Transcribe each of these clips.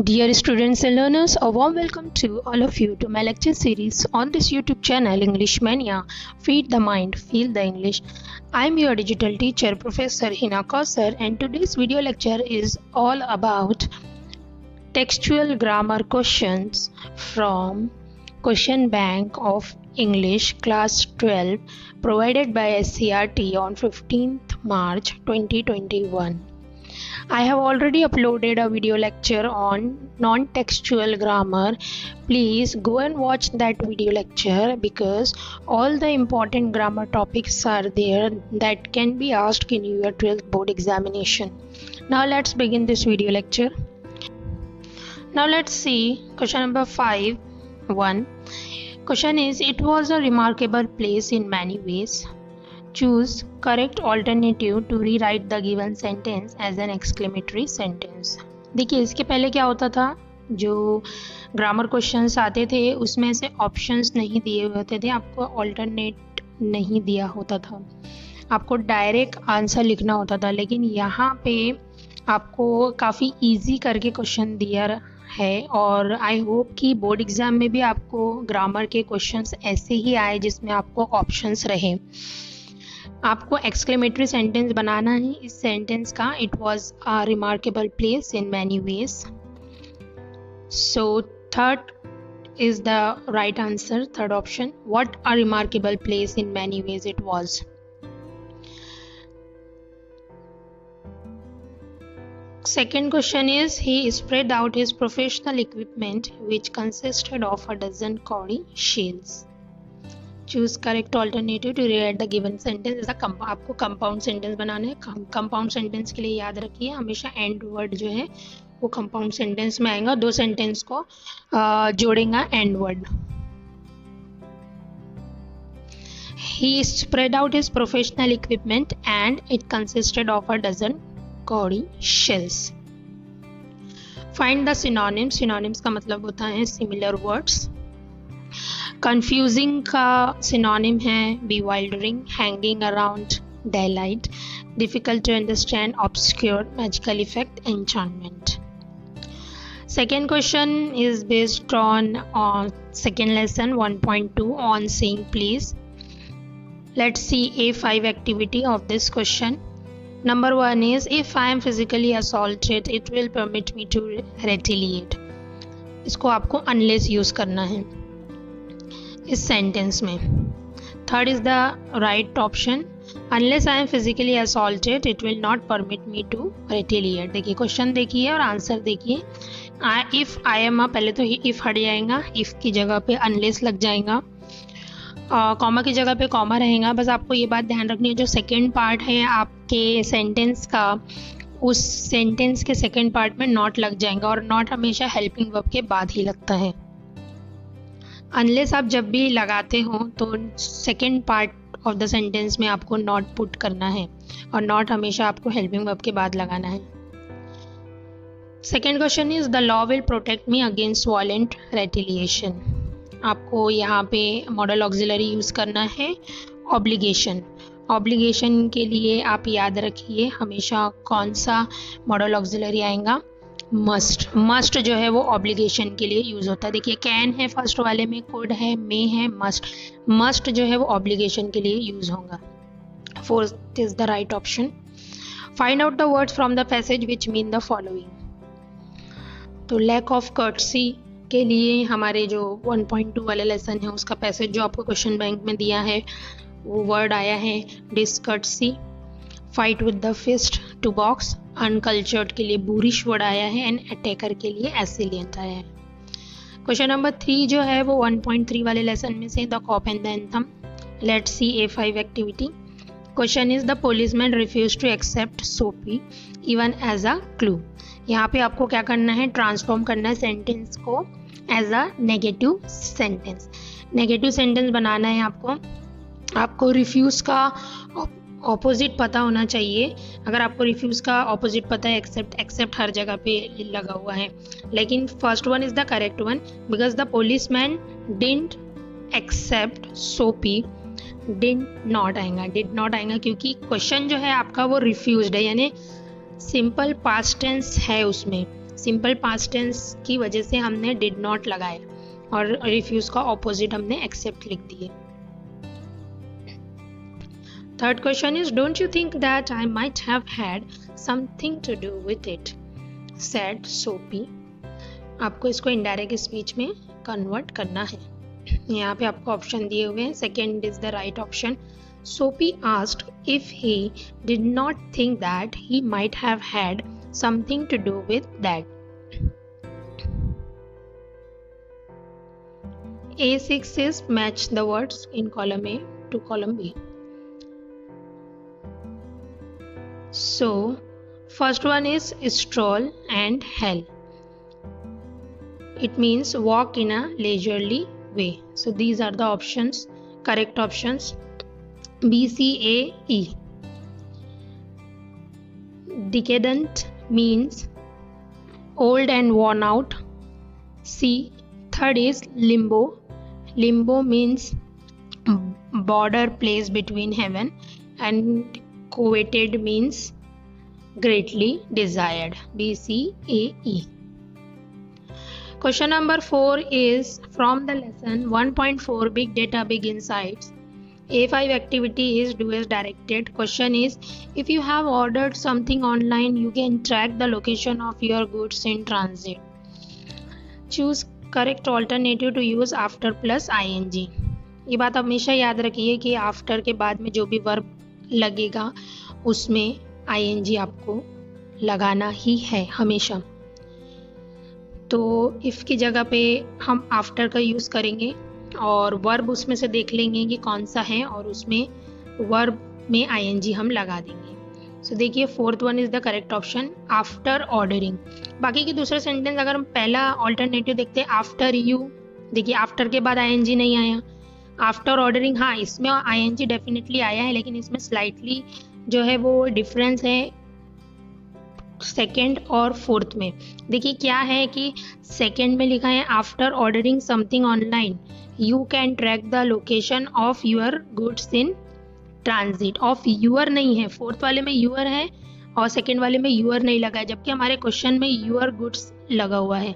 Dear students and learners, a warm welcome to all of you to my lecture series on this YouTube channel English Mania. Feed the mind, feel the English. I am your digital teacher Professor Hina Kausar, and today's video lecture is all about textual grammar questions from Question Bank of English Class 12 provided by SCRT on 15th March 2021. I have already uploaded a video lecture on non-textual grammar. Please go and watch that video lecture because all the important grammar topics are there that can be asked in your 12th board examination. Now let's begin this video lecture. Now let's see question number 5.1. Question is, it was a remarkable place in many ways. Choose correct alternative to rewrite the given sentence as an exclamatory sentence. देखिए इसके पहले क्या होता था, जो grammar questions आते थे उसमें से ऑप्शंस नहीं दिए हुए होते थे, आपको ऑल्टरनेट नहीं दिया होता था, आपको डायरेक्ट आंसर लिखना होता था। लेकिन यहाँ पे आपको काफ़ी इजी करके क्वेश्चन दिया है और आई होप कि बोर्ड एग्ज़ाम में भी आपको ग्रामर के क्वेश्चंस ऐसे ही आए जिसमें आपको ऑप्शंस रहे। आपको एक्सक्लेमेटरी सेंटेंस बनाना है इस सेंटेंस का, it was a remarkable place in many ways. So third is the right answer, third option, what a remarkable place in many ways it was. Second question is, he spread out his professional equipment which consisted of a dozen cowrie shells. Choose correct alternative to rewrite the given sentence. आपको compound sentence बनाना है। Compound sentence के लिए याद रखिए हमेशा and word जो है वो कंपाउंड सेंटेंस में आएगा, दो सेंटेंस को जोड़ेगा and word. He spread out his professional equipment and it consisted of a dozen cowrie shells. Find the synonyms. Synonyms का मतलब होता है similar words. Confusing का synonym है bewildering, hanging around, daylight, difficult to understand, obscure, magical effect, enchantment. Second question is based on second lesson 1.2 on saying please. Let's see A5 activity of this question. Number 1 is, if I am physically assaulted, it will permit me to retaliate. इसको आपको unless use करना है इस sentence में। Third is the right option, unless I am physically assaulted, it will not permit me to retaliate. देखिए question देखिए और answer देखिए। if I am पहले तो if हट जाएगा, if की जगह पे unless लग जाएगा, कॉमा की जगह पे कॉमा रहेगा। बस आपको ये बात ध्यान रखनी है, जो सेकेंड पार्ट है आपके सेंटेंस का, उस सेंटेंस के सेकेंड पार्ट में नॉट लग जाएगा और नॉट हमेशा हेल्पिंग वर्ब के बाद ही लगता है। अनलेस आप जब भी लगाते हो तो second part of the sentence में आपको नॉट पुट करना है और नॉट हमेशा आपको हेल्पिंग वर्ब के बाद लगाना है। Second question is, the law will protect me against violent retaliation. आपको यहाँ पे मॉडल ऑक्सिलरी यूज़ करना है ऑब्लिगेशन। ऑब्लिगेशन के लिए आप याद रखिए हमेशा कौन सा मॉडल ऑक्सिलरी आएगा, मस्ट। मस्ट जो है वो ऑब्लिगेशन के लिए यूज़ होता है। देखिए कैन है फर्स्ट वाले में, कुड है, मे है, मस्ट। मस्ट जो है वो ऑब्लिगेशन के लिए यूज़ होगा। Fourth is the right option. Find out the words from the passage which mean the following. तो लैक ऑफ कर्टसी के लिए हमारे जो 1.2 वाले लेसन है उसका पैसेज जो आपको क्वेश्चन बैंक में दिया है वो वर्ड आया है discourtesy. Fight with the fist, to box. Uncultured के लिए बूरिश वर्ड आया है एंड अटैकर के लिए एसिलियंट आया है। क्वेश्चन नंबर 3 जो है वो 1.3 वाले लेसन में से the cop and the anthem. Let's see A5 activity. Question is, the policeman refuse to accept Soapy even as a clue. यहाँ पे आपको क्या करना है, ट्रांसफॉर्म करना है सेंटेंस को as a negative sentence. Negative sentence बनाना है आपको रिफ्यूज़ का ऑपोजिट पता होना चाहिए। अगर आपको रिफ्यूज़ का ऑपोजिट पता है एक्सेप्ट हर जगह पे लगा हुआ है, लेकिन first one is the correct one because the policeman didn't accept Soapy. Did not आएगा क्योंकि क्वेश्चन जो है आपका वो रिफ्यूज्ड है, यानी सिंपल पास्ट टेंस है उसमें। सिंपल पास्ट टेंस की वजह से हमने डिड नॉट लगाया और रिफ्यूज का ऑपोजिट हमने एक्सेप्ट लिख दिए। Third question is don't you think that I might have had something to do with it, said Soapy. आपको इसको इनडायरेक्ट स्पीच में कन्वर्ट करना है। यहाँ पे आपको ऑप्शन दिए हुए हैं, second is the right option. Soapy asked if he did not think that he might have had something to do with that. A6 is match the words in column A to column B. So, first one is stroll and hell. It means walk in a leisurely way. So, these are the options, correct options B, C, A, E. Decadent means old and worn out. C. Third is limbo. Limbo means border place between heaven, and coveted means greatly desired. B, C, A, E. Question number 4 is from the lesson 1.4 Big Data Big Insights. A5 activity is do as directed. Question is, if you have ordered something online, you can track the location of your goods in transit. Choose correct alternative to use after plus ing. ये बात हमेशा याद रखिए कि after के बाद में जो भी वर्ब लगेगा उसमें ing आपको लगाना ही है हमेशा। तो इफ़ की जगह पे हम आफ्टर का यूज़ करेंगे और वर्ब उसमें से देख लेंगे कि कौन सा है और उसमें वर्ब में ing हम लगा देंगे। सो देखिए fourth one is the correct option, after ordering. बाकी के दूसरे सेंटेंस अगर हम पहला ऑल्टरनेटिव देखते हैं आफ्टर यू, देखिए आफ्टर के बाद ing नहीं आया। आफ्टर ऑर्डरिंग, हाँ इसमें ing डेफिनेटली आया है, लेकिन इसमें स्लाइटली जो है वो डिफरेंस है सेकेंड और फोर्थ में। देखिए क्या है कि सेकेंड में लिखा है after ordering something online you can track the location of your goods in transit. Of your नहीं है, फोर्थ वाले में यूअर है और सेकेंड वाले में यूअर नहीं लगा है, जबकि हमारे क्वेश्चन में यूअर गुड्स लगा हुआ है।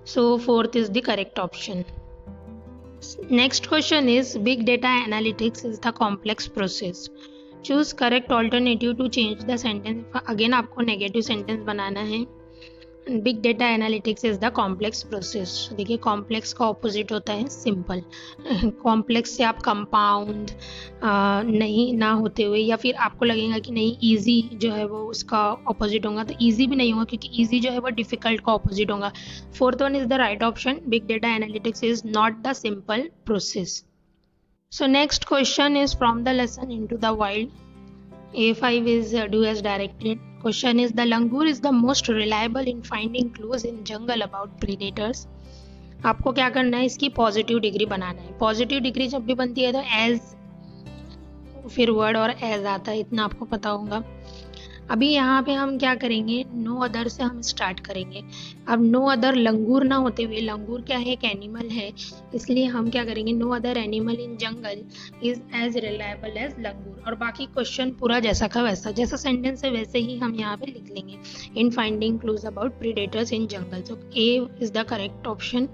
So fourth is the correct option. Next question is big data analytics is the complex process. Choose correct alternative to change the sentence. Again आपको नेगेटिव सेंटेंस बनाना है। Big data analytics is the complex process. देखिए complex का opposite होता है simple. Complex से आप compound नहीं ना होते हुए, या फिर आपको लगेगा कि नहीं इजी जो है वो उसका ऑपोजिट होगा, तो इजी भी नहीं होगा क्योंकि इजी जो है वो डिफिकल्ट का ऑपोजिट होगा। Fourth one is the right option, big data analytics is not the simple process. So next question is from the lesson Into the Wild. A5 is do as directed. Question is the langur is the most reliable in finding clues in jungle about predators. आपको क्या करना है, इसकी positive degree बनाना है। Positive degree जब भी बनती है तो एज फिर वर्ड और एज आता है, इतना आपको पता होगा। अभी यहाँ पे हम क्या करेंगे, नो अदर से हम स्टार्ट करेंगे। अब नो अदर लंगूर ना होते हुए, लंगूर क्या है, एक एनिमल है, इसलिए हम क्या करेंगे, no other animal in jungle is as reliable as langur. और बाकी क्वेश्चन पूरा जैसा का वैसा, जैसा सेंटेंस है वैसे ही हम यहाँ पे लिख लेंगे। In finding clues about predators in jungle. So A is the correct option.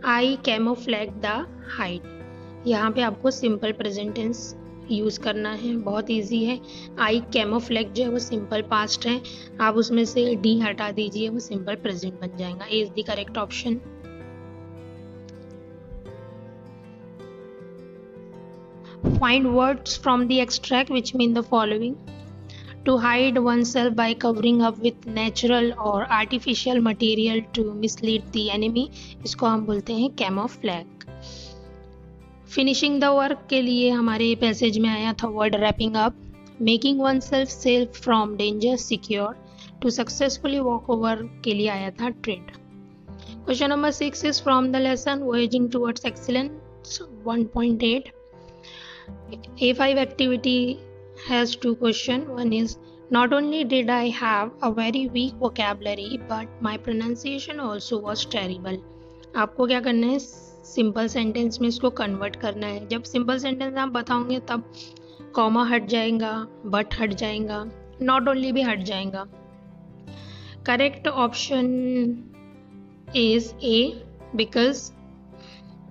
I camouflage the hide. यहाँ पे आपको सिंपल प्रेजेंट टेंस यूज़ करना है, बहुत इजी है। आई कैमोफ्लेक्ट जो है वो सिंपल पास्ट है, आप उसमें से डी हटा दीजिए, वो सिंपल प्रेजेंट बन जाएगा। A is the correct option. Find words from the extract which mean the following. To hide one self by covering up with natural और artificial material to mislead the enemy, इसको हम बोलते हैं camouflage. Finishing the work के लिए हमारे passage में आया था word wrapping up. Making one self safe from danger secure. To successfully walk over के लिए आया था tread. Question number 6 is from the lesson voyaging towards excellence 1.8। A5 activity has two questions. One is, not only did I have a very weak vocabulary, but my pronunciation also was terrible. आपको क्या करना है, simple sentence में इसको convert करना है। जब simple sentence आप बताओगे तब कॉमा हट जाएगा, बट हट जाएगा, नॉट ओनली भी हट जाएगा। Correct option is A, because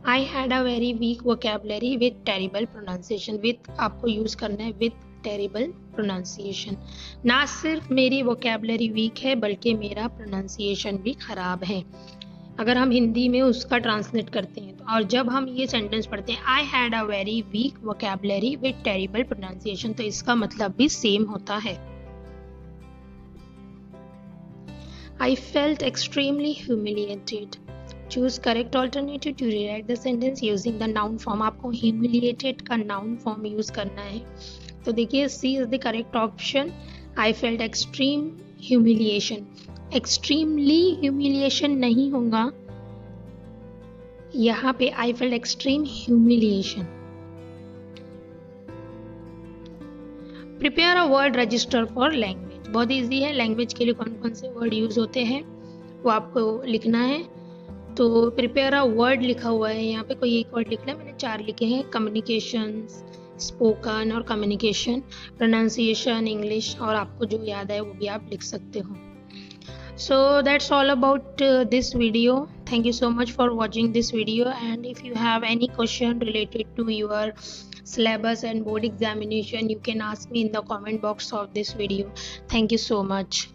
I had a very weak vocabulary with terrible pronunciation. With आपको यूज करना है with terrible pronunciation. ना सिर्फ मेरी vocabulary weak है बल्कि मेरा pronunciation भी खराब है. अगर हम हिंदी में उसका ट्रांसलेट करते हैं तो, और जब हम ये सेंटेंस पढ़ते हैं I had a very weak vocabulary with terrible pronunciation, तो इसका मतलब भी सेम होता है. I felt extremely humiliated. Choose correct alternative to rewrite the sentence using the noun form. आपको ह्यूमिलिएटेड का नाउन फॉर्म यूज करना है. तो देखिए C is the correct option. I felt extreme humiliation. Extremely humiliation नहीं होगा, यहाँ पे I felt extreme humiliation. Prepare a word register for language. बहुत इजी है. लैंग्वेज के लिए कौन कौन से वर्ड यूज होते हैं वो आपको लिखना है. तो प्रिपेयर अ वर्ड लिखा हुआ है यहाँ पे, कोई एक वर्ड लिखना है. मैंने 4 लिखे हैं. कम्युनिकेशन, स्पोकन और कम्युनिकेशन, प्रोनाउंसिएशन इंग्लिश, और आपको जो याद है वो भी आप लिख सकते हो. So that's all about this video. Thank you so much for watching this video, and if you have any question related to your syllabus and board examination, you can ask me in the comment box of this video. Thank you so much.